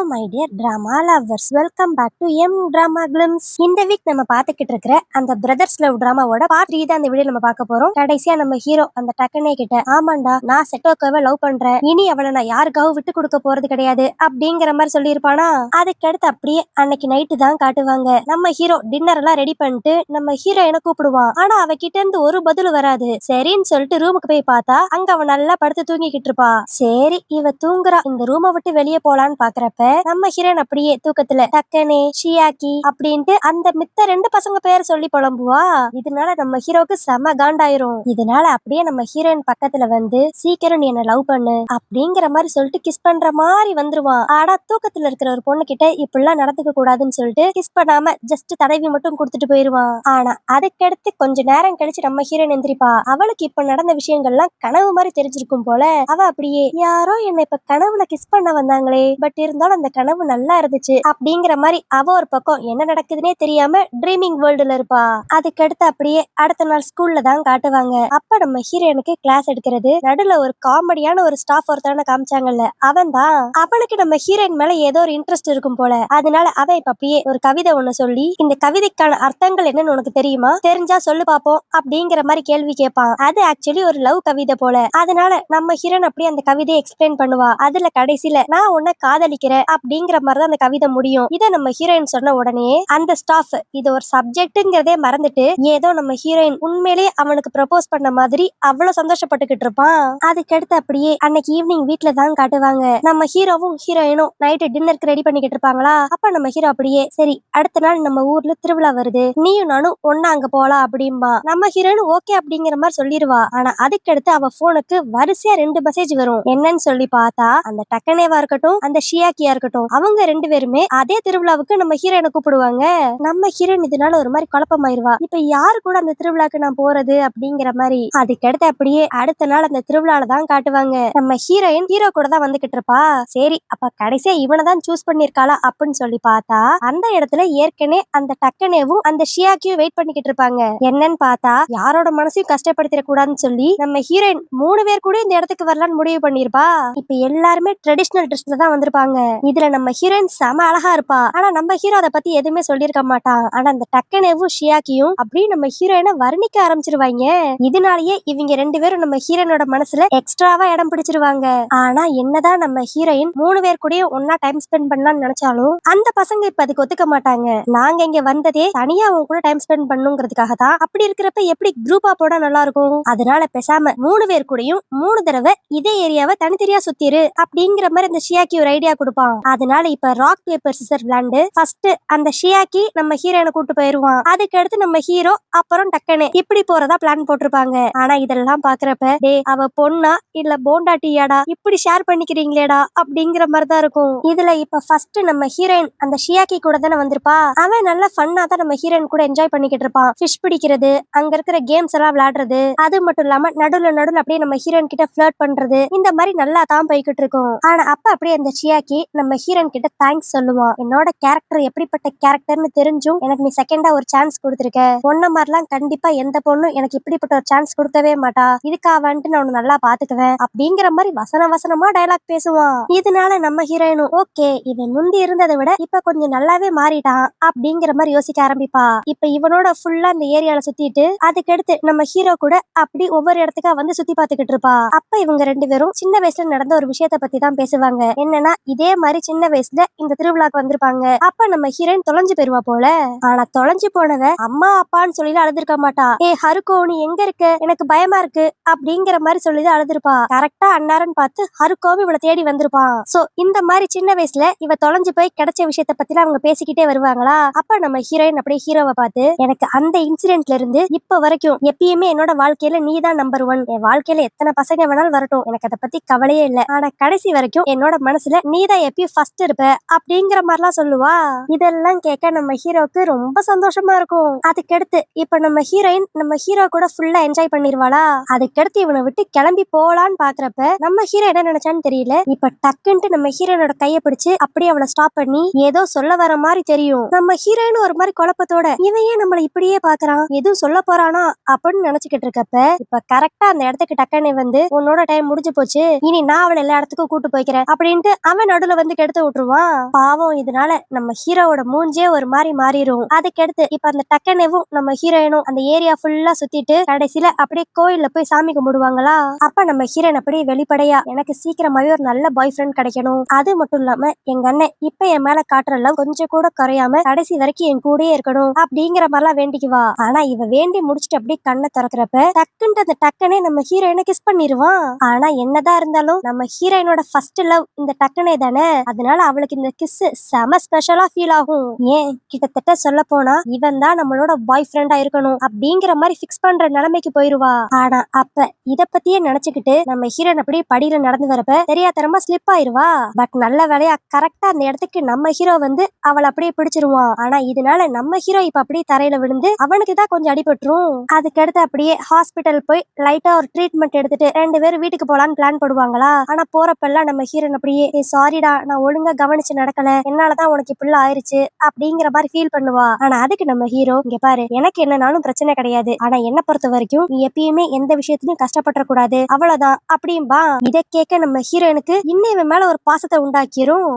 My dear drama lovers, welcome back to M drama glimpse. இந்த week நம்ம பாத்துக்கிட்டு இருக்கிற அந்த பிரதர்ஸ் லவ் டிராமாவோட பார்ட் 3 தான் இந்த வீடியோ நம்ம பார்க்க போறோம். கடைசியா நம்ம ஹீரோ அந்த டக்கனே கிட்ட, ஆமாண்டா நான் செட்டோக்காவை லவ் பண்றேன், இனி அவளை நான் யாருக்காகவும் விட்டு கொடுக்க போறது கிடையாது அப்படிங்கிற மாதிரி சொல்லியிருப்பானா. அதுக்கடுத்து அப்படியே அன்னைக்கு நைட்டு தான் காட்டுவாங்க. நம்ம ஹீரோ டின்னர் எல்லாம் ரெடி பண்ணிட்டு நம்ம ஹீரோயினை கூப்பிடுவான். ஆனா அவகிட்ட இருந்து ஒரு பதில் வராது. சரின்னு சொல்லிட்டு ரூமுக்கு போய் பார்த்தா அங்க அவன் நல்லா படுத்து தூங்கிக்கிட்டு இருப்பா. சரி இவ தூங்குறா, இந்த ரூமை விட்டு வெளியே போலான்னு பாக்குறப்ப நம்ம ஹீரோயின் அப்படியே தூக்கத்துல டக்கனே ஷியாக்கி அப்படின்ட்டு அந்த மித்த 2 பசங்க பேர் சொல்லி புலம்புவா. இதனால நம்ம ஹீரோக்கு செம காண்டாயிரும். இதனால அப்படியே நம்ம ஹீரோயின் பக்கத்துல வந்து சீக்கிரம் நீ என்ன லவ் பண்ணு அப்படிங்கிற மாதிரி சொல்லிட்டு கிஸ் பண்ற மாதிரி வந்துருவான். ஆனா தூக்கத்துல இருக்கிற ஒரு பொண்ணு கிட்ட இப்படிலாம் நடந்துக்க கூடாதுன்னு சொல்லிட்டு கிஸ் பண்ணாம ஜஸ்ட் தடவி மட்டும் கொடுத்துட்டு போயிருவான். ஆனா அதுக்கடுத்து கொஞ்ச நேரம் கழிச்சு நம்ம ஹீரோயின் எந்திரிப்பா. அவளுக்கு இப்ப நடந்த விஷயங்கள்லாம் கனவு மாதிரி தெரிஞ்சிருக்கும் போல. அவ அப்படியே யாரோ என்ன இப்ப கனவுல கிஸ் பண்ண வந்தாங்களே, பட் இருந்தாலும் அந்த கனவு நல்லா இருந்துச்சு அப்படிங்கிற மாதிரி அவ ஒரு பக்கம் என்ன நடக்குதுன்னே தெரியாம ட்ரீமிங் வேர்ல்டுல இருப்பா. அதுக்கடுத்து அப்படியே அடுத்த நாள் ஸ்கூல்ல தான் காட்டுவாங்க. அப்ப நம்ம ஹீரோனுக்கு கிளாஸ் எடுக்கிறது நடுல ஒரு காமெடியான ஒரு ஸ்டாஃப் ஒருத்தரான காமிச்சாங்கல்ல, அவன் தான். அவனுக்கு நம்ம ஹீரோயின் மேல ஏதோ ஒரு இன்ட்ரெஸ்ட் இருக்கும் போல. அதனால அவன் இப்ப அப்படியே ஒரு கவிதை ஒண்ணு சொல்லி, இந்த கவிதைக்கான அர்த்தங்கள் என்னன்னு உனக்கு தெரியுமா, தெரிஞ்சா சொல்லு பாப்போம் அப்படிங்கிற மாதிரி கேள்வி கேட்பான். அது ஆக்சுவலி ஒரு லவ் கவிதை போல. அதனால நம்ம ஹீரோன் அப்படியே அந்த கவிதையை எக்ஸ்பிளைன் பண்ணுவா. அதுல கடைசியில நான் உன்னை காதலிக்கிறேன் அப்படிங்கிற மாதிரிதான் அந்த கவிதை முடியும். இதை நம்ம ஹீரோயின் சொன்ன உடனே அந்த ஸ்டாஃப் இது ஒரு சப்ஜெக்ட்ங்கிறதே மறந்துட்டு ஏதோ நம்ம ஹீரோயின் உண்மையிலேயே அவனுக்கு ப்ரப்போஸ் பண்ண மாதிரி அவ்வளவு சந்தோஷப்பட்டுக்கிட்டு இருப்பான். அதுக்கடுத்து அப்படியே அன்னைக்கு ஈவினிங் வீட்டுல தான் காட்டுவாங்க. நம்ம ஹீரோவும் ஹீரோயினும் நைட்டு டின்னருக்கு ரெடி பண்ணிக்கிட்டு இருப்பாங்களா. அப்ப நம்ம ஹீரோ அப்படியே சரி அடுத்த நாள் நம்ம ஊர்ல திருவிழா வருது, நீயும் நானும் ஒன்னா அங்க போலாம் அப்படின்பா. நம்ம ஹீரோயின் ஓகே அப்படிங்கிற மாதிரி சொல்லிடுவா. ஆனா அதுக்கடுத்து அவ போனுக்கு வரிசையா 2 மெசேஜ் வரும். என்னன்னு சொல்லி பார்த்தா அந்த டக்கனேவா இருக்கட்டும் அந்த ஷியாக்கியா இருக்கட்டும், அவங்க 2 பேருமே அதே திருவிழாவுக்கு நம்ம ஹீரோயினை கூப்பிடுவாங்க. நம்ம ஹீரோயின் இதனால ஒரு மாதிரி குழப்பமாயிருவா. இப்ப யாரு கூட அந்த திருவிழாக்கு நான் போறது அப்படிங்கிற மாதிரி. அதுக்கடுத்து அப்படியே அடுத்த நாள் அந்த திருவிழால தான் காட்டுவாங்க. நம்ம ஹீரோயின் ஹீரோ கூட தான் வந்துகிட்டு இருப்பா. சரி அப்ப கடைசியா இவனை தான் சூஸ் பண்ணிருக்காளா அப்படின்னு சொல்லி பார்த்தா அந்த இடத்துல ஏற்கனவே அந்த டக்கனேவும் அந்த ஷியாக்கியும் வெயிட் பண்ணிக்கிட்டு இருப்பாங்க. என்னன்னு பார்த்தா யாரோட மனசையும் கஷ்டப்படுத்திட கூடாதுன்னு சொல்லி நம்ம ஹீரோயின் 3 பேர் கூட இந்த இடத்துக்கு வரலான்னு முடிவு பண்ணிருப்பா. இப்ப எல்லாருமே ட்ரெடிஷனல் ட்ரெஸ்ல தான் வந்திருப்பாங்க. இதுல நம்ம ஹீரோயின் செம அழகா இருப்பா. ஆனா நம்ம ஹீரோ அதை பத்தி எதுவுமே சொல்லிருக்க மாட்டான். ஆனா அந்த டக்கனேவும் ஷியாக்கியும் அப்படியே நம்ம ஹீரோயினை வர்ணிக்க ஆரம்பிச்சிருவாங்க. இதனாலேயே இவங்க 2 பேரும் நம்ம ஹீரோயினோட மனசுல எக்ஸ்ட்ராவா இடம் பிடிச்சிருவாங்க. ஆனா என்னதான் நம்ம ஹீரோயின் 3 பேர் கூட ஒன்னா டைம் ஸ்பெண்ட் பண்ணலாம்னு நினைச்சாலும் அந்த பசங்க இப்ப அதுக்கு ஒத்துக்க மாட்டாங்க. நாங்க இங்க வந்ததே தனியா அவங்க கூட டைம் ஸ்பெண்ட் பண்ணுங்கிறதுக்காக தான். அப்படி இருக்கிறப்ப எப்படி குரூப்பா போட நல்லா இருக்கும். அதனால பேசாம 3 பேர் கூடயும் 3 தடவை இதே ஏரியாவை தனித்தனியா சுத்திரு அப்படிங்கிற மாதிரி அந்த ஷியாக்கி ஒரு ஐடியா கொடுப்பான். அதனால இப்ப ராக் பேப்பர் சிசர் விளையாண்டு ஃபர்ஸ்ட் அந்த ஷியாக்கி நம்ம ஹீரோனை கூட்டு போயிருவான். அதுக்கு அடுத்து நம்ம ஹீரோ அப்புறம் டக்கனே இப்படி போறதா பிளான் போட்டிருப்பாங்க. ஆனா இதெல்லாம் பாக்குறப்ப டே அவ பொண்ணா இல்ல போண்டாட்டியாடா இப்படி ஷேர் பண்ணிக்கிறீங்களேடா அப்படிங்கிற மாதிரிதான் இருக்கும். இதுல இப்ப ஃபர்ஸ்ட் நம்ம ஹீரோயின் அந்த ஷியாக்கி கூட தானே வந்திருப்பா. அவன் நல்ல ஃபன்னா தான் நம்ம ஹீரோயின் கூட என்ஜாய் பண்ணிக்கிட்டு இருப்பான். ஃபிஷ் பிடிக்கிறது, அங்க இருக்கிற கேம்ஸ் எல்லாம் விளையாடுறது, அது மட்டும் இல்லாம நடுவுல அப்படியே நம்ம ஹீரோயின் கிட்ட ஃபிளர்ட் பண்றது, இந்த மாதிரி நல்லா தான் போய்கிட்டு இருக்கும். ஆனா அப்ப அப்படியே அந்த ஷியாக்கி நம்ம ஹீரோயின் கிட்ட தேங்க்ஸ் சொல்லுவான். என்னோட கேரக்டர் எப்படிப்பட்ட கேரக்டர்னு தெரிஞ்சும் எனக்கு நீ செகண்டா ஒரு சான்ஸ் கொடுத்துருக்க. ஒன்ன மாதிரிலாம் கண்டிப்பா எந்த பொண்ணும் எனக்கு இப்படிப்பட்ட ஒரு சான்ஸ் கொடுக்கவே மாட்டா. இதுக்காக வந்துட்டு நான் உன்னை நல்லா பாத்துக்குவேன் அப்படிங்கிற மாதிரி வசனமா டயலாக் பேசுவான். இதனால நம்ம ஹீரோயினும் ஓகே இவன் முந்தி இருந்ததை விட இப்ப கொஞ்சம் நல்லாவே மாறிட்டான் அப்படிங்கிற மாதிரி யோசிக்க ஆரம்பிப்பா. இப்ப இவனோட ஃபுல்லா அந்த ஏரியால சுத்திட்டு அதுக்கடுத்து நம்ம ஹீரோ கூட அப்படி ஒவ்வொரு இடத்துக்கா வந்து சுத்தி பாத்துக்கிட்டு இருப்பா. அப்ப இவங்க 2 பேரும் சின்ன வயசுல நடந்த ஒரு விஷயத்த பத்தி தான் பேசுவாங்க. என்னன்னா இதே மாதிரி சின்ன வயசுல இந்த திருவிழாக்கு வந்திருப்பாங்க. அப்ப நம்ம ஹீரோயின் தொலைஞ்சு போயிருவா போல. ஆனா தொலைஞ்சு போனவ அம்மா அப்பான்னு சொல்லி அழுதுருக்க மாட்டா. ஏ ஹருக்கோ நீ எங்க இருக்க, எனக்கு பயமா இருக்கு அப்படிங்கிற மாதிரி சொல்லி அழுதுருப்பா. கரெக்டா அன்னாரன் பார்த்து ஹருக்கோவும் இவளை தேடி வந்திருப்பான். சோ இந்த மாதிரி சின்ன வயசுல இவ தொலைஞ்சு போய் கிடைச்ச விஷயத்த பத்தி அவங்க பேசிக்கிட்டே வருவாங்களா. அப்ப நம்ம ஹீரோயின் அப்படியே ஹீரோவை பார்த்து எனக்கு அந்த இன்சிடென்ட்ல இருந்து இப்ப வரைக்கும் எப்பயுமே என்னோட வாழ்க்கையில நீ தான் நம்பர் 1. என் வாழ்க்கையில எத்தனை பசங்க வேணாலும் வரட்டும், எனக்கு அதை பத்தி கவலையே இல்ல. ஆனா கடைசி வரைக்கும் என்னோட மனசுல நீதான் எப்பயும் ஃபர்ஸ்ட் இருப்ப அப்படிங்கிற மாதிரிலாம் சொல்லுவா. இதெல்லாம் கேட்க நம்ம ஹீரோக்கு ரொம்ப சந்தோஷமா இருக்கும். அதுக்கடுத்து இப்ப நம்ம ஹீரோயின் நம்ம ஹீரோ கூட ஃபுல்லா என்ஜாய் பண்ணிருவாளா. அதுக்கடுத்து இவனை விட்டு கிளம்பி போலான்னு பாக்குறப்ப நம்ம ஹீரோ என்ன நினைச்சான்னு தெரியல. இப்ப டக்குன்ட்டு நம்ம ஹீரோனோட கைய பிடிச்சு அப்படியே அவளை ஸ்டாப் பண்ணி ஏதோ சொல்ல வர மாதிரி தெரியும். நம்ம ஹீரோயின் ஒரு மாதிரி குழப்பத்தோட இவன் ஏன் நம்மள இப்படியே பாக்குறான், எதுவும் சொல்ல போறானா அப்படின்னு நினைச்சுக்கிட்டு இருக்கப்ப இப்ப கரெக்டா அந்த இடத்துக்கு டக்குனே வந்து உன்னோட டைம் முடிஞ்சு போச்சு, இனி நான் அவளை எல்லா இடத்துக்கும் கூட்டு போய்க்கிறேன் அப்படின்ட்டு அவன் நடுவுல வந்து வந்து கெடுத்து விட்டுருவான். பாவம் இதனால நம்ம ஹீரோவோட மூஞ்சே ஒரு மாதிரி மாறிடும். அதுக்கடுத்து இப்ப அந்த டக்கனேவும் நம்ம ஹீரோயினும் அந்த ஏரியா ஃபுல்லா சுத்திட்டு கடைசியில அப்படியே கோயில்ல போய் சாமி கும்பிடுவாங்களா. அப்ப நம்ம ஹீரோயின் அப்படியே வெளிப்படையா எனக்கு சீக்கிரமாவே ஒரு நல்ல பாய் ஃப்ரெண்ட் கிடைக்கணும், அது மட்டும் இல்லாம எங்க அண்ணன் இப்ப என் மேல காட்டுற லவ் கொஞ்சம் கூட குறையாம கடைசி வரைக்கும் என் கூடயே இருக்கணும் அப்படிங்கிற மாதிரிலாம் வேண்டிக்குவா. ஆனா இவ வேண்டி முடிச்சுட்டு அப்படியே கண்ணை திறக்கிறப்ப டக்குன்ட்டு அந்த டக்கனே நம்ம ஹீரோயினை கிஸ் பண்ணிடுவான். ஆனா என்னதான் இருந்தாலும் நம்ம ஹீரோயினோட ஃபர்ஸ்ட் லவ் இந்த டக்கனே தானே, அதனால அவளுக்கு இந்த கிஸ் செம ஸ்பெஷலா ஃபீல் ஆகும். ஏன் கிட்டத்தட்ட சொல்ல போனா இவன் தான் நம்மளோட பாய் ஃப்ரெண்டா இருக்கணும் அப்படிங்கிற மாதிரி பிக்ஸ் பண்ற நிலைமைக்கு போயிருவா. ஆனா அப்ப இத பத்தியே நினைச்சுக்கிட்டு நம்ம ஹீரோயின் அப்படியே படியில நடந்து வரப்ப தெரியாதனமா ஸ்லிப் ஆயிருவா. பட் நல்ல வேலையா கரெக்டா அந்த இடத்துக்கு நம்ம ஹீரோ வந்து அவளை அப்படியே பிடிச்சிருவான். ஆனா இதனால நம்ம ஹீரோ இப்ப அப்படியே தரையில விழுந்து அவனுக்கு தான் கொஞ்சம் அடிபட்டுரும். அதுக்கடுத்து அப்படியே ஹாஸ்பிட்டல் போய் லைட்டா ஒரு ட்ரீட்மெண்ட் எடுத்துட்டு 2 பேரும் வீட்டுக்கு போலான்னு பிளான் போடுவாங்களா. ஆனா போறப்பெல்லாம் நம்ம ஹீரோயின் அப்படியே சாரிடா நான் ஒழுங்கா கவனிச்சு நடக்கல, என்னாலதான் உனக்கு இப்படிலாம் ஆயிருச்சு அப்படிங்கிற மாதிரி ஃபீல் பண்ணுவா. ஆனா அதுக்கு நம்ம ஹீரோ இங்க பாரு எனக்கு என்னன்னாலும் பிரச்சனை கிடையாது, ஆனா என்ன பொறுத்த வரைக்கும் நீ எப்பயுமே எந்த விஷயத்திலும் கஷ்டப்பட கூடாது அவ்வளவுதான் அப்படின்பா. இதை கேட்க நம்ம ஹீரோனுக்கு இன்னும் இவன் மேல ஒரு பாசத்தை உண்டாக்கிரும்.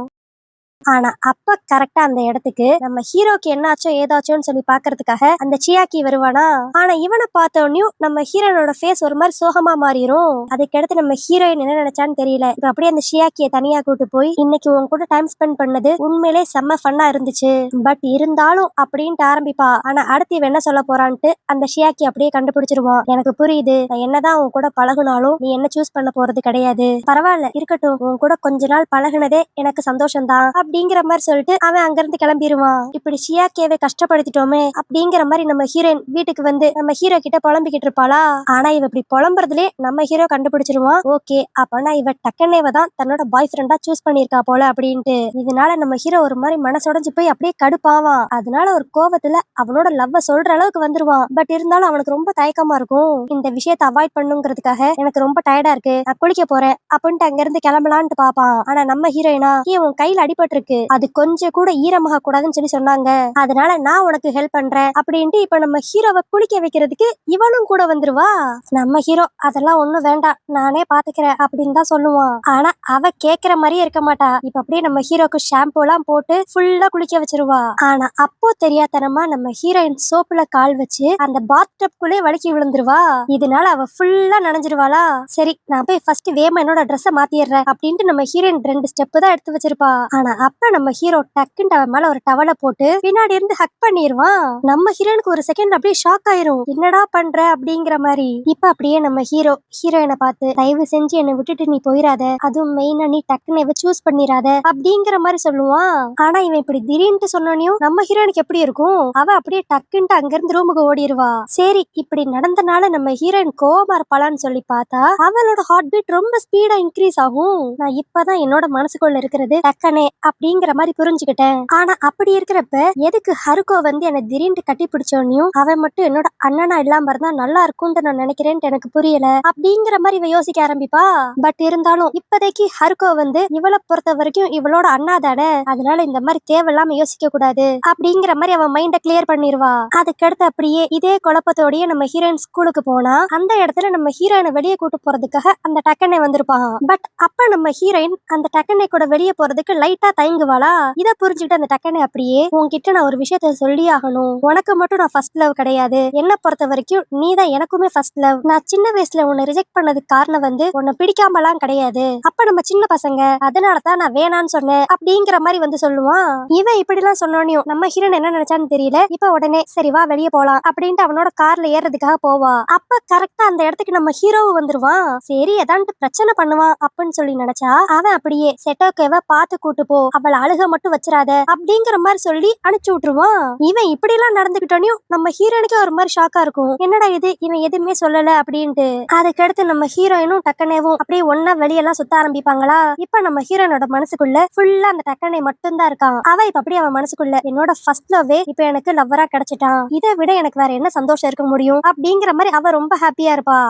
ஆனா அப்ப கரெக்டா அந்த இடத்துக்கு நம்ம ஹீரோக்கு என்னாச்சோ ஏதாச்சோன்னு சொல்லி பாக்குறதுக்காக அந்த சியாக்கி வருவானா. ஆனா இவனை பார்த்தோன்னையும் நம்ம ஹீரோனோட ஃபேஸ் ஒரு மாதிரி சோகமா மாறிடும். அதுக்கடுத்து நம்ம ஹீரோயின் என்ன நினைச்சான்னு தெரியல, இப்ப அப்படியே அந்த சியாக்கிய தனியா கூட்டு போய் இன்னைக்கு உன் கூட டைம் ஸ்பெண்ட் பண்ணது உண்மையிலே செம்ம ஃபன்னா இருந்துச்சு, பட் இருந்தாலும் அப்படின்ட்டு ஆரம்பிப்பா. ஆனா அடுத்து இவன் என்ன சொல்ல போறான்ட்டு அந்த ஷியாக்கி அப்படியே கண்டுபிடிச்சிருவான். எனக்கு புரியுது, நான் என்னதான் உன் கூட பழகுனாலும் நீ என்ன சூஸ் பண்ண போறது கிடையாது, பரவாயில்ல இருக்கட்டும், உன் கூட கொஞ்ச நாள் பழகுனதே எனக்கு சந்தோஷம்தான் அப்படிங்கிற மாதிரி சொல்லிட்டு அவன் அங்கிருந்து கிளம்பிடுவான். இப்படி ஷியாக்கியவை கஷ்டப்படுத்திட்டோமே அப்படிங்கிற மாதிரி நம்ம ஹீரோயின் வீட்டுக்கு வந்து நம்ம ஹீரோ கிட்ட புலம்பிக்கிட்டு இருப்பாளா. ஆனா இவ இப்படி புலம்புறதுலே நம்ம ஹீரோ கண்டுபிடிச்சிருவான். ஓகே அப்பனா இவ டக்கனேவ தான் தன்னோட பாய் ஃப்ரெண்டா சூஸ் பண்ணிருக்கா போல அப்படின்ட்டு. இதனால நம்ம ஹீரோ ஒரு மாதிரி மனசுடைஞ்சு போய் அப்படியே கடுப்பாவான். அதனால ஒரு கோவத்துல அவனோட லவ்வ சொல்ற அளவுக்கு வந்துருவான். பட் இருந்தாலும் அவனுக்கு ரொம்ப தயக்கமா இருக்கும். இந்த விஷயத்தை அவாய்ட் பண்ணுங்கிறதுக்காக எனக்கு ரொம்ப டயர்டா இருக்கு நான் குளிக்க போறேன் அப்படின்ட்டு அங்க இருந்து கிளம்பலான்ட்டு பாப்பான். ஆனா நம்ம ஹீரோயினா உன் கையில அடிபட்டு இருக்கு, அது கொஞ்சம் கூட ஈரமாக கூடாதுன்னு சொல்லி சொன்னாங்க, அதனால நான் உனக்கு ஹெல்ப் பண்றேன் அப்படின்ட்டு இப்ப நம்ம ஹீரோவை குளிக்க வைக்கிறதுக்கு இவளும் கூட வந்துருவா. நம்ம ஹீரோ அதெல்லாம் ஒண்ணும் வேண்டாம் நானே பாத்துக்கிறேன் அப்படின்னு தான் சொல்லுவான். ஆனா அவ கேக்குற மாதிரியே இருக்க மாட்டா. இப்ப அப்படியே நம்ம ஹீரோக்கு ஷாம்பு எல்லாம் போட்டு ஃபுல்லா குளிக்க வச்சிருவா. ஆனா அப்போ தெரியாதனமா நம்ம ஹீரோயின் சோப்புல கால் வச்சு அந்த பாத் டப்குள்ளே வலிக்கி விழுந்துருவா. இதனால அவ ஃபுல்லா நனைஞ்சிருவாளா. சரி நான் போய் ஃபர்ஸ்ட் வேமா என்னோட ட்ரெஸ்ஸை மாத்திடுறேன் அப்படின்ட்டு நம்ம ஹீரோயின் 2 ஸ்டெப் தான் எடுத்து வச்சிருப்பா. ஆனா அப்ப நம்ம ஹீரோ டக்குன்னு அவன் மேல ஒரு டவலை போட்டு பின்னாடி இருந்து ஹக் பண்ணிடுவான். நம்ம ஹீரோனுக்கு ஒரு செகண்ட் அப்படியே ஷாக் ஆயிரும், என்னடா பண்ற அப்படிங்கிற மாதிரி. இப்ப அப்படியே நம்ம ஹீரோயினை பார்த்து தயவு செஞ்சு என்னை விட்டுட்டு நீ போயிடாத, அதுவும் மெயினா நீ டக்குன்னு சூஸ் பண்ணிடாத அப்படிங்கிற மாதிரி சொல்லுவான். ஆனா இவன் இப்படி திடீர்னு சொன்னோனையும் நம்ம ஹீரோனுக்கு எப்படி இருக்கும், அவ அப்படியே டக்குன்ட்டு அங்க இருந்து ரூமுக்கு ஓடிடுவா. சரி இப்படி நடந்தனால நம்ம ஹீரோயின் கோவமா இருப்பாளான்னு சொல்லி பார்த்தா அவளோட ஹார்ட் பீட் ரொம்ப ஸ்பீடா இன்க்ரீஸ் ஆகும். நான் இப்பதான் என்னோட மனசுக்குள்ள இருக்கிறது டக்கனே அப்படிங்கிற மாதிரி புரிஞ்சுக்கிட்டேன். ஆனா அப்படி இருக்கிறப்ப எதுக்கு ஹருகோ வந்து என்ன திடீர்னு கட்டி பிடிச்சோன்னையும் அவன் மட்டும் என்னோட அண்ணனா இல்லாம இருந்தா நல்லா இருக்கும்னு நான் நினைக்கிறேன்னு எனக்கு புரியல அப்படிங்கிற மாதிரி இவ யோசிக்க ஆரம்பிப்பா. பட் இருந்தாலும் இப்போதைக்கு ஹருகோ வந்து இவளை பொறுத்த வரைக்கும் இவளோட அண்ணா தானே, அதனால இந்த மாதிரி தேவையில்லாம யோசிக்க கூடாது அப்படிங்கிற மாதிரி அவன் மைண்ட கிளியர் பண்ணிடுவா. அதுக்கடுத்து அப்படியே இதே குழப்பத்தோடய நம்ம ஹீரோயின் ஸ்கூலுக்கு போனா அந்த இடத்துல நம்ம ஹீரோயினை வெளியே கூட்டு போறதுக்காக அந்த டக்கனை வந்திருப்பான். பட் அப்ப நம்ம ஹீரோயின் அந்த டக்கனை கூட வெளியே போறதுக்கு லைட்டா தயங்குவாளா. இத புரிஞ்சுக்கிட்டு அந்த டக்கனை அப்படியே உன்கிட்ட நான் ஒரு விஷயத்த சொல்லி ஆகணும், உனக்கு மட்டும் நான் ஃபர்ஸ்ட் லவ் கிடையாது, என்ன பொறுத்த வரைக்கும் நீ தான் எனக்குமே ஃபர்ஸ்ட் லவ். நான் சின்ன வயசுல உன்னை ரிஜெக்ட் பண்ணதுக்கு காரணம் வந்து உன்னை பிடிக்காமலாம் கிடையாது, அப்ப நம்ம சின்ன பசங்க அதனாலதான் நான் வேணான்னு சொன்னேன் அப்படிங்கிற மாதிரி வந்து சொல்லுவான். இவன் இப்படி எல்லாம் சொன்னோனையும் நம்ம ஹீரோன் என்ன நினைச்சான்னு தெரியல. இப்ப உடனே சரி வா வெளியே போலாம் அப்படின்ட்டு அவனோட கார்ல ஏறதுக்காக போவா. அப்ப கரெக்டா அந்த இடத்துக்கு நம்ம ஹீரோவும் வந்துருவான். சரி ஏதான்ட்டு பிரச்சனை பண்ணுவான் அப்படின்னு சொல்லி நினைச்சா அவன் அப்படியே செட்டோக்கேவ பார்த்து கூட்டு போ, அவளை அழுக மட்டும் வச்சிராத அப்படிங்கிற மாதிரி சொல்லி அனுப்பிச்சு விட்டுருவான். இவன் இப்படி எல்லாம் நடந்துகிட்டோனையும் நம்ம ஹீரோனுக்கு ஒரு மாதிரி ஷாக்கா இருக்கும், என்னடா இது இவன் எதுவுமே சொல்லல அப்படின்ட்டு. அதுக்கடுத்து நம்ம ஹீரோயினும் டக்கனேவும் அப்படியே ஒன்னா வெளியெல்லாம் சுத்த ஆரம்பிப்பாங்களா. இப்ப நம்ம ஹீரோனோட மனசுக்குள்ள ஃபுல்லா அந்த டக்கனே மட்டும் தான் இருக்கான். அவ இப்ப அப்படியே அவன் மனசுக்குள்ள என்னோட ஃபர்ஸ்ட் லவ்வே இப்ப எனக்கு லவ்வரா கிடைச்சிட்டான், இதை விட எனக்கு வேற என்ன சந்தோஷம் இருக்க முடியும் அப்படிங்கிற மாதிரி அவ ரொம்ப ஹாப்பியா இருப்பா.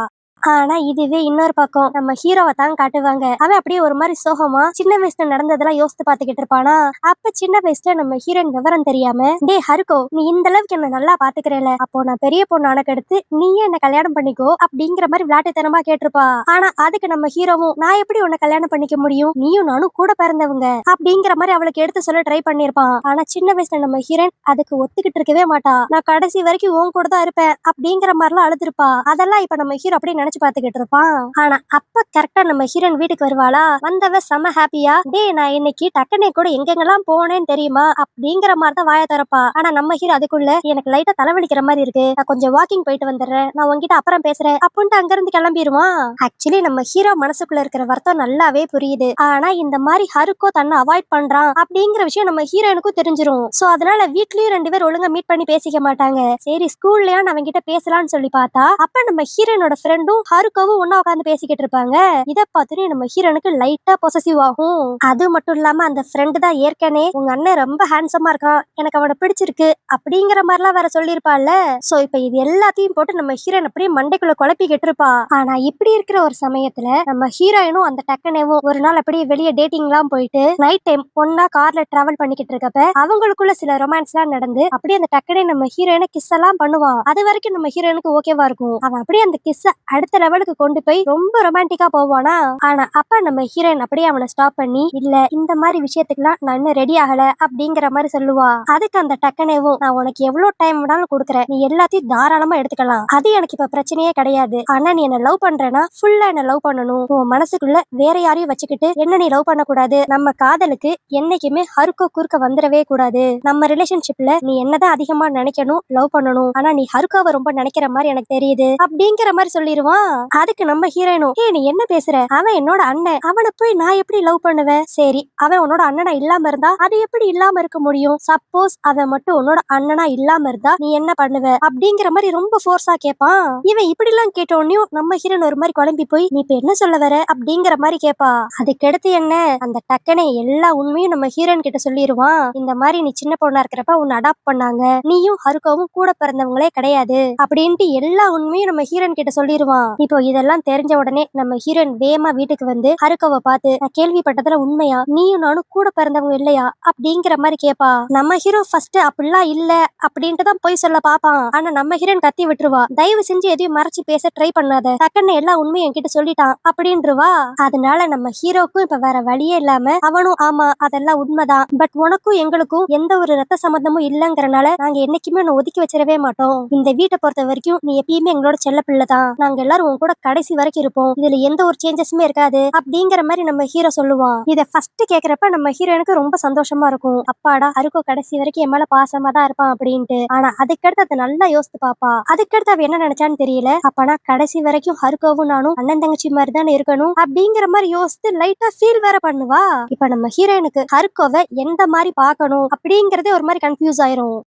ஆனா இதுவே இன்னொரு பக்கம் நம்ம ஹீரோவை தான் காட்டுவாங்க. அவன் அப்படியே ஒரு மாதிரி சோகமா சின்ன வயசுல நடந்ததெல்லாம் யோசித்து பாத்துக்கிட்டு இருப்பானா. அப்ப சின்ன வயசுல நம்ம ஹீரோயின் விவரம் தெரியாம, டே ஹருகோ, நீ இந்த அளவுக்கு என்ன நல்லா பாத்துக்கிறேல, அப்போ நான் பெரிய பொண்ணு ஆனக்கு எடுத்து நீயே என்ன கல்யாணம் பண்ணிக்கோ அப்படிங்கிற மாதிரி விளையாட்டுத்தனமா கேட்டிருப்பா. ஆனா அதுக்கு நம்ம ஹீரோவும், நான் எப்படி உன்னை கல்யாணம் பண்ணிக்க முடியும், நீயும் நானும் கூட பிறந்தவங்க அப்படிங்கிற மாதிரி அவளுக்கு எடுத்து சொல்ல ட்ரை பண்ணிருப்பான். ஆனா சின்ன வயசுல நம்ம ஹீரோயின் அதுக்கு ஒத்துக்கிட்டு இருக்கவே மாட்டா. நான் கடைசி வரைக்கும் உன் கூட தான் இருப்பேன் அப்படிங்கிற மாதிரிலாம் அழுதுருப்பா. அதெல்லாம் இப்ப நம்ம ஹீரோ அப்படியே நினைச்சு பாத்துக்கிட்டு இருப்பான். ஆனா அப்ப கரெக்டா நம்ம ஹீரோயின் வீட்டுக்கு வருவாளா. வந்தவ செம ஹாப்பியா, டே நான் இன்னைக்கு டக்குனே கூட எங்கெங்கெல்லாம் போனேன்னு தெரியுமா அப்படிங்கிற மாதிரி தான் வாய திறப்பா. ஆனா நம்ம ஹீரோ அதுக்குள்ள, எனக்கு லைட்டா தலைவலிக்கிற மாதிரி இருக்கு, நான் கொஞ்சம் வாக்கிங் போயிட்டு வந்துடுறேன், நான் உங்ககிட்ட அப்புறம் பேசுறேன் அப்படின்ட்டு அங்க இருந்து கிளம்பிடுவான். ஆக்சுவலி நம்ம ஹீரோ மனசுக்குள்ள இருக்கிற வருத்தம் நல்லாவே புரியுது. ஆனா இந்த மாதிரி ஹருக்கோ தன்னை அவாய்ட் பண்றான் அப்படிங்கிற விஷயம் நம்ம ஹீரோனுக்கும் தெரிஞ்சிரும். சோ அதனால வீட்லயும் ரெண்டு பேரும் ஒழுங்கா மீட் பண்ணி பேசிக்க மாட்டாங்க. சரி ஸ்கூல்லயா அவங்க கிட்ட பேசலாம்னு சொல்லி பார்த்தா, அப்ப நம்ம ஹீரோனோட ஃப்ரெண்டும் ஹருக்கோவும் ஒன்னா உட்காந்து பேசிக்கிட்டு இருப்பாங்க. இத பார்த்துட்டு நம்ம ஹீரோனுக்கு லைட்டா பொசசிவ் ஆகும். அது மட்டும் இல்லாம அந்த ஃப்ரெண்டு தான் ஏற்கனவே உங்க அண்ணன் ரொம்ப ஹேண்ட்ஸமா இருக்கான், எனக்கு அவனை பிடிச்சிருக்கு அப்படிங்கிற மாதிரிலாம் வேற சொல்லியிருப்பாள்ல. சோ இப்ப இது எல்லாத்தையும் போட்டு நம்ம ஹீரோன் அப்படியே மண்டைக்குள்ள குழப்பிக்கிட்டு இருப்பா. ஆனா இப்படி இருக்கிற ஒரு சமயத்துல நம்ம ஹீரோயினும் அந்த டக்குனேவும் ஒரு நாள் அப்படியே வெளியே டேட்டிங் எல்லாம் போயிட்டு நைட் டைம் ஒன்னா கார்ல டிராவல் பண்ணிக்கிட்டு இருக்கப்ப அவங்களுக்குள்ள சில ரொமான்ஸ் எல்லாம் நடந்து அப்படியே அந்த டக்குனே நம்ம ஹீரோயினை கிஸ் எல்லாம் பண்ணுவான். அது வரைக்கும் நம்ம ஹீரோனுக்கு ஓகேவா இருக்கும். அவன் அப்படியே அந்த கிஸ் அடுத்த லெவலுக்கு கொண்டு போய் ரொம்ப ரொமான்டிக்கா போவானா. ஆனா அப்ப நம்ம ஹீரோயின் அப்படியே அவனை ஸ்டாப் பண்ணி, இல்ல இந்த மாதிரி விஷயத்துக்குலாம் நான் இன்னும் ரெடி ஆகல அப்படிங்கிற மாதிரி சொல்லுவா. அதுக்கு அந்த டக்குனேவும், நான் உனக்கு எவ்வளவு டைம் வேணாலும் கொடுக்குறேன், நீ எல்லாத்தையும் தாராளமா எடுத்துக்கலாம், அது எனக்கு இப்ப பிரச்சனையே கிடையாது. ஆனா நீ என்ன லவ் பண்றேன்னா ஃபுல்லா என்ன லவ் பண்ணணும், உன் மனசுக்குள்ள வேற யாரையும் வச்சுக்கிட்டு என்ன நீ லவ் பண்ண கூடாது. நம்ம காதலுக்கு என்னைக்குமே ஹருக்கோ குறுக்க வந்துடவே கூடாது. நம்ம ரிலேஷன்ஷிப்ல நீ என்னதான் அதிகமா நினைக்கணும், லவ் பண்ணணும், ஆனா நீ ஹருக்காவை ரொம்ப நினைக்கிற மாதிரி எனக்கு தெரியுது அப்படிங்கிற மாதிரி சொல்லிடுவான். அதுக்கு நம்ம ஹீரோயினும், ஏ நீ என்ன பேசுற, அவன் என்னோட அண்ணன், அவனை போய் நான் எப்படி லவ் பண்ணுவேன், சரி அவன் உன்னோட அண்ணனா இல்லாம இருந்தா அது எப்படி இல்லாம இருக்க முடியும், சப்போஸ் அவன் மட்டும் உன்னோட அண்ணனா இல்லாம இருந்தா நீ என்ன பண்ணுவ அப்படிங்கிற மாதிரி ரொம்ப ஃபோர்ஸா கேட்பான். இவன் இப்படி எல்லாம் கேட்டோன்னையும் நம்ம ஹீரோன் ஒரு மாதிரி குழம்பி போய், நீ இப்ப என்ன சொல்ல வர அப்படிங்கிற மாதிரி கேட்பா. அதுக்கடுத்து என்ன, அந்த டக்குனே எல்லா உண்மையும் நம்ம ஹீரோயின் கிட்ட சொல்லிடுவான். இந்த மாதிரி நீ சின்ன பொண்ணா இருக்கிறப்ப உன்னை அடாப்ட் பண்ணாங்க, நீயும் ஹருக்காவும் கூட பிறந்தவங்களே கிடையாது அப்படின்ட்டு எல்லா உண்மையும் நம்ம ஹீரோயின் கிட்ட சொல்லிடுவான். இப்போ இதெல்லாம் தெரிஞ்ச உடனே நம்ம ஹீரோயின் வேகமா வீட்டுக்கு வந்து ஹருக்காவை பார்த்து, நான் கேள்விப்பட்டதுல உண்மையா, நீயும் நானும் கூட பிறந்தவங்க இல்லையா அப்படிங்கிற மாதிரி கேட்பா. நம்ம ஹீரோ ஃபர்ஸ்ட் அப்படிலாம் இல்ல அப்படின்ட்டு தான் போய் சொல்ல பாப்பான். ஆனா நம்ம ஹீரோயின் கத்தி விட்டுருவா, தயவு செஞ்சு எதையும் மறைச்சு பேச ட்ரை பண்ணாத, டக்குன்னு எல்லா உண்மையும் என்கிட்ட சொல்லிட்டான் அப்படின்றவா. அதனால நம்ம ஹீரோக்கும் இப்ப வேற வழியே இல்லாம அவனும், ஆமா அதெல்லாம் உண்மைதான், பட் உனக்கும் எங்களுக்கும் எந்த ஒரு ரத்த சம்பந்தமும் இல்லங்கறனால நாங்க என்னைக்குமே உன்னை ஒதுக்கி வச்சிடவே மாட்டோம், இந்த வீட்டை பொறுத்த வரைக்கும் நீ எப்பயுமே எங்களோட செல்ல பிள்ளை தான், நாங்க எல்லாரும் உன் கூட கடைசி வரைக்கும் இருப்போம், இதுல எந்த ஒரு சேஞ்சஸுமே இருக்காது அப்படிங்கிற மாதிரி நம்ம ஹீரோ சொல்லுவான். இத ஃபர்ஸ்ட் கேக்குறப்ப நம்ம ஹீரோனுக்கு ரொம்ப சந்தோஷமா இருக்கும். அப்பாடா ஹருக்கோ கடைசி வரைக்கும் என் மேல பாசமா தான் இருப்பான் அப்படின்ட்டு. ஆனா அதுக்கடுத்து அதை நல்லா யோசித்து பாப்பா. அதுக்கடுத்து அவ என்ன நினைச்சான்னு தெரியல. அப்பனா கடைசி வரைக்கும் ஹருக்கோவும் நானும் அண்ணன் தங்கச்சி மாதிரி தானே இருக்கணும் அப்படிங்கிற மாதிரி யோசித்து லைட்டா ஃபீல் வேற பண்ணுவா. இப்ப நம்ம ஹீரோனுக்கு ஹருக்கோவை எந்த மாதிரி பார்க்கணும் அப்படிங்கறதே ஒரு மாதிரி கன்ஃபியூஸ் ஆயிரும்.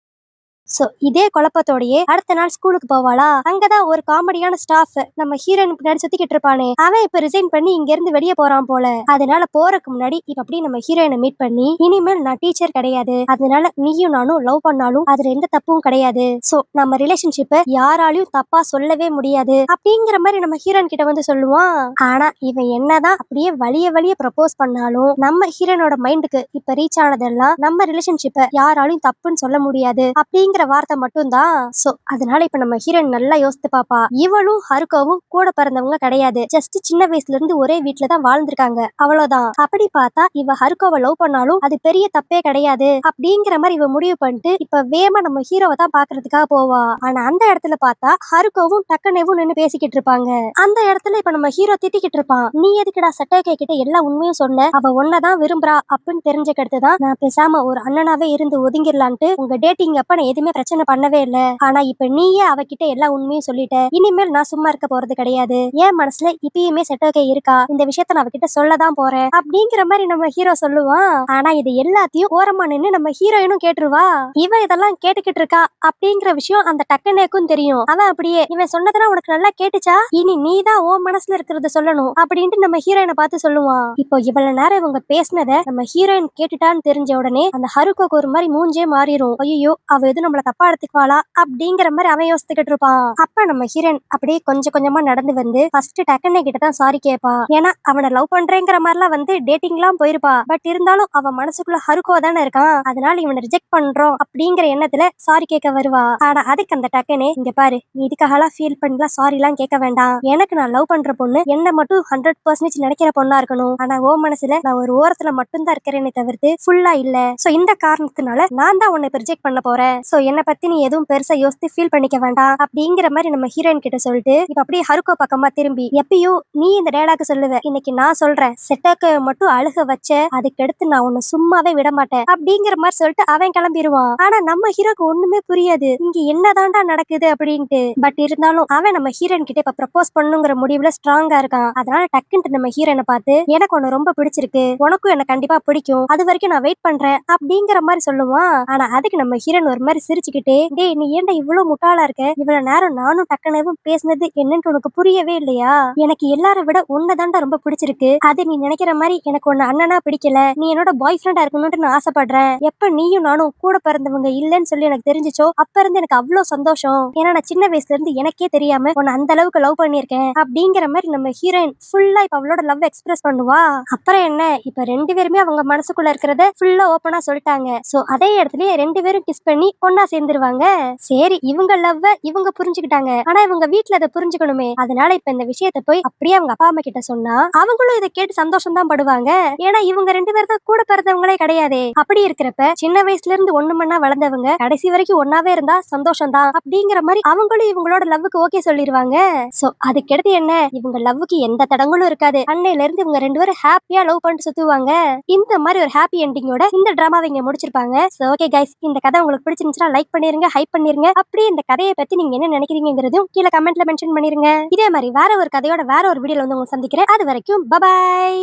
சோ இதே குழப்பத்தோடயே அடுத்த நாள் ஸ்கூலுக்கு போவாளா. அங்கதான் ஒரு காமெடியான ஸ்டாஃப் நம்ம ஹீரோயின் பின்னாடி சுத்திக்கிட்டு இருப்பானே, அவன் இப்ப ரிசைன் பண்ணி இங்க இருந்து வெளியே போறான் போல. அதனால போறதுக்கு முன்னாடி இப்ப அப்படி நம்ம ஹீரோயினை மீட் பண்ணி, இனிமேல் நான் டீச்சர் கிடையாது, அதனால நீயும் நானும் லவ் பண்ணாலும் அதுல எந்த தப்பும் கிடையாது, சோ நம்ம ரிலேஷன்ஷிப்பை யாராலையும் தப்பா சொல்லவே முடியாது அப்படிங்கிற மாதிரி நம்ம ஹீரோயின் கிட்ட வந்து சொல்லுவான். ஆனா இவன் என்னதான் அப்படியே வலிய வலிய ப்ரப்போஸ் பண்ணாலும் நம்ம ஹீரோனோட மைண்டுக்கு இப்ப ரீச் ஆனதெல்லாம் நம்ம ரிலேஷன்ஷிப்பை யாராலையும் தப்புன்னு சொல்ல முடியாது அப்படிங்கிற வார்த்தை மட்டும் தான். சோ அதனால இப்ப நம்ம ஹீரோயின் நல்லா யோசித்து பாப்பா. இவளும் ஹருக்காவும் கூட பிறந்தவங்க கிடையாது, ஜஸ்ட் சின்ன வயசுல இருந்து ஒரே வீட்டுல தான் வாழ்ந்திருக்காங்க, அவ்வளவுதான். அப்படி பார்த்தா இவ ஹருக்காவை லவ் பண்ணாலும் அது பெரிய தப்பே கிடையாது அப்படிங்கிற மாதிரி இவ முடிவு பண்ணிட்டு இப்ப வேமா நம்ம ஹீரோவை தான் பாக்குறதுக்காக போவா. ஆனா அந்த இடத்துல பார்த்தா ஹருக்காவும் டக்குனேவும் நின்னு பேசிக்கிட்டு இருப்பாங்க. அந்த இடத்துல இப்ப நம்ம ஹீரோ திட்டிக்கிட்டு இருப்பான், நீ எதுக்குடா சட்டோகே கிட்ட எல்லா உண்மையும் சொன்ன, அவ ஒன்னதான் விரும்புறா அப்படின்னு தெரிஞ்சக்கடுத்து தான் நான் பேசாம ஒரு அண்ணனாவே இருந்து ஒதுங்கிடலான்ட்டு உங்க டேட்டிங் அப்ப நான் எதுவுமே பிரச்சனை பண்ணவே இல்ல, ஆனா இப்ப நீயே அவகிட்ட எல்லா உண்மையும் சொல்லிட்ட, இனிமேல் நான் சும்மா இருக்க போறது கிடையாது, என் மனசுல இப்பயுமே சட்டோகே இருக்கா, இந்த விஷயத்த நான் அவகிட்ட சொல்லதான் போறேன் அப்படிங்கிற மாதிரி நம்ம ஹீரோ சொல்லுவான். ஆனா இது எல்லாத்தையும் ஓரமா நின்னு நம்ம ஹீரோயினும் கேட்டுருவா. இவ இதெல்லாம் கேட்டுக்கிட்டு இருக்கா அப்படிங்கிற விஷயம் அந்த டக்குனேக்கும் தெரியும். அவன் அப்படியே, இவன் சொன்னதெல்லாம் உனக்கு நல்லா கேட்டுச்சா, இனி நீதான் ஓ மனசுல இருக்கிறத சொல்லணும் அப்படின்ட்டு நம்ம ஹீரோயினை பார்த்து சொல்லுவான். இப்போ இவ்வளவு நேரம் இவங்க பேசினத நம்ம ஹீரோயின் கேட்டுட்டான்னு தெரிஞ்ச உடனே அந்த ஹருக்கோக்கு ஒரு மாதிரி மூஞ்சே மாறிடும். ஐயோ அவ எதுவும் நம்மள தப்பா எடுத்துக்குவாளா அப்படிங்கிற மாதிரி அவன் யோசித்துக்கிட்டு இருப்பான். அப்ப நம்ம ஹீரோயின் அப்படியே கொஞ்சம் கொஞ்சமா நடந்து வந்து ஃபர்ஸ்ட் டக்குனே கிட்ட தான் சாரி கேட்பா. ஏன்னா அவனை லவ் பண்றேங்கிற மாதிரிலாம் வந்து டேட்டிங்லாம் போயிருப்பா. பட் இருந்தாலும் அவன் மனசுக்குள்ள ஹருக்கோ தானே இருக்கான். அதனால இவனை ரிஜெக்ட் பண்றோம் அப்படிங்கிற எண்ணத்துல சாரி கேட்க வருவா. ஆனா அதுக்கு அந்த டக்குனே, இங்க பாரு, நீ இதுக்காகலாம் ஃபீல் பண்ணலாம் சாரி எல்லாம் கேட்க வேண்டாம். எனக்கு நான் லவ் பண்ற பொண்ணு என்ன மட்டும் 100% நினைக்கிற பொண்ணா இருக்கணும். ஆனா ஓ மனசுல நான் ஒரு ஓரத்துல மட்டும் தான் இருக்கிறேனே தவிர்த்து ஃபுல்லா இல்ல. சோ இந்த காரணத்தினால நான் தான் உன்னை ரிஜெக்ட் பண்ண போறேன். சோ என்ன பத்தி நீ எதுவும் பெருசா யோசித்து ஃபீல் பண்ணிக்க வேண்டாம் அப்படிங்கிற மாதிரி நம்ம ஹீரோயின் கிட்ட சொல்லிட்டு இப்ப அப்படியே ஹருக்கோ பக்கமா திரும்பி, எப்பயும் நீ இந்த டயலாக் சொல்லுவ, இன்னைக்கு நான் சொல்றேன், செட்டாக்க மட்டும் அழுக வச்ச, அதுக்கடுத்து நான் உன்னை சும்மாவே விட மாட்டேன் அப்படிங்கிற மாதிரி சொல்லிட்டு அவன் கிளம்பிடுவான். ஆனா நம்ம ஹீரோக்கு ஒண்ணுமே புரியாது, இங்க என்னதான்டா நடக்குது அப்படின்ட்டு. பட் இருந்தாலும் அவன் நம்ம ஹீரோயின் கிட்ட இப்ப ப்ரப்போஸ் பண்ணுங்கிற முடிவுல ஸ்ட்ராங்கா இருக்கான். அதனால டக்குன்ட்டு நம்ம ஹீரோயினை பார்த்து, எனக்கு உன்னை ரொம்ப பிடிச்சிருக்கு, உனக்கும் என்ன கண்டிப்பா பிடிக்கும், அது வரைக்கும் நான் வெயிட் பண்றேன் அப்படிங்கிற மாதிரி சொல்லுவான். ஆனா அதுக்கு நம்ம ஹீரோயின் ஒரு மாதிரி சிரிச்சுக்கிட்டே, டேய் நீ ஏன்டா இவ்வளவு முட்டாளா இருக்க, இவ்வளவு நேரம் நானும் டக்குனவும் பேசினது என்னன்னு உனக்கு புரியவே இல்லையா? எனக்கு எல்லாரை விட உன்னதான்டா ரொம்ப பிடிச்சிருக்கு. அது நீ நினைக்கிற மாதிரி எனக்கு உன்னை அண்ணனா பிடிக்கல, நீ என்னோட பாய் ஃப்ரெண்டா இருக்கணும்னு நான் ஆசைப்படுறேன். எப்ப நீயும் நானும் கூட பிறந்தவங்க இல்லன்னு சொல்லி எனக்கு தெரிஞ்சிச்சோ அப்ப இருந்து எனக்கு அவ்வளவு சந்தோஷம். ஏன்னா நான் சின்ன வயசுல இருந்து எனக்கே தெரியாம உன்னை அந்த அளவுக்கு லவ் பண்ணிருக்கேன் அப்படிங்கிற மாதிரி நம்ம ஹீரோயின் ஃபுல்லா இப்ப அவளோட லவ் எக்ஸ்பிரஸ் பண்ணுவா. அப்புறம் என்ன, இப்ப ரெண்டு பேருமே அவங்க மனசுக்குள்ள இருக்கிறத ஃபுல்லா ஓப்பனா சொல்லிட்டாங்க. சோ அதே இடத்துல ரெண்டு பேரும் கிஸ் பண்ணி ஒன்னா சேர்ந்துருவாங்க. சரி, இவங்க லவ் இவங்க புரிஞ்சுக்கிட்டாங்க. ஆனா இவங்க வீட்டுல அதை புரிஞ்சுக்கணுமே. அதனால இப்ப இந்த விஷயத்த போய் அப்படியே அவங்க அப்பா அம்மா கிட்ட சொன்னா அவங்களும் இதை கேட்டு சந்தோஷம் தான் படுவாங்க. ஏன்னா இவங்க ரெண்டு பேரும் தான் கூட பிறந்தவங்களே கிடையாதே. அப்படி இருக்கிறப்ப சின்ன வயசுல இருந்து ஒண்ணு மண்ணா வளர்ந்தவங்க கடைசி வரைக்கும் ஒன்னாவே இருந்தா சந்தோஷம் தான் அப்படிங்கிற மாதிரி அவங்களும் இவங்களோட லவ்வுக்கு ஓகே சொல்லிடுவாங்க. சோ அதுக்கடுத்து என்ன, இவங்க லவ்வுக்கு எந்த தடங்களும் இருக்காது. அன்னையில இருந்து இவங்க ரெண்டு பேரும் ஹாப்பியா லவ் பண்ணிட்டு சுத்துவாங்க. இந்த மாதிரி ஒரு ஹாப்பி எண்டிங்கோட இந்த டிராமாவை இங்க முடிச்சிருப்பாங்க. சோ ஓகே கைஸ், இந்த கதை உங்களுக்கு பிடிச்சிருந்துச்சுன்னா லைக் பண்ணிருங்க, ஹைப் பண்ணிருங்க. அப்படியே இந்த கதையை பத்தி நீங்க என்ன நினைக்கிறீங்கிறதும் கீழே கமெண்ட்ல மென்ஷன் பண்ணிருங்க. இதே மாதிரி வேற ஒரு கதையோட வேற ஒரு வீடியோல வந்து உங்களை சந்திக்கிறேன். அது வரைக்கும் பபாய்.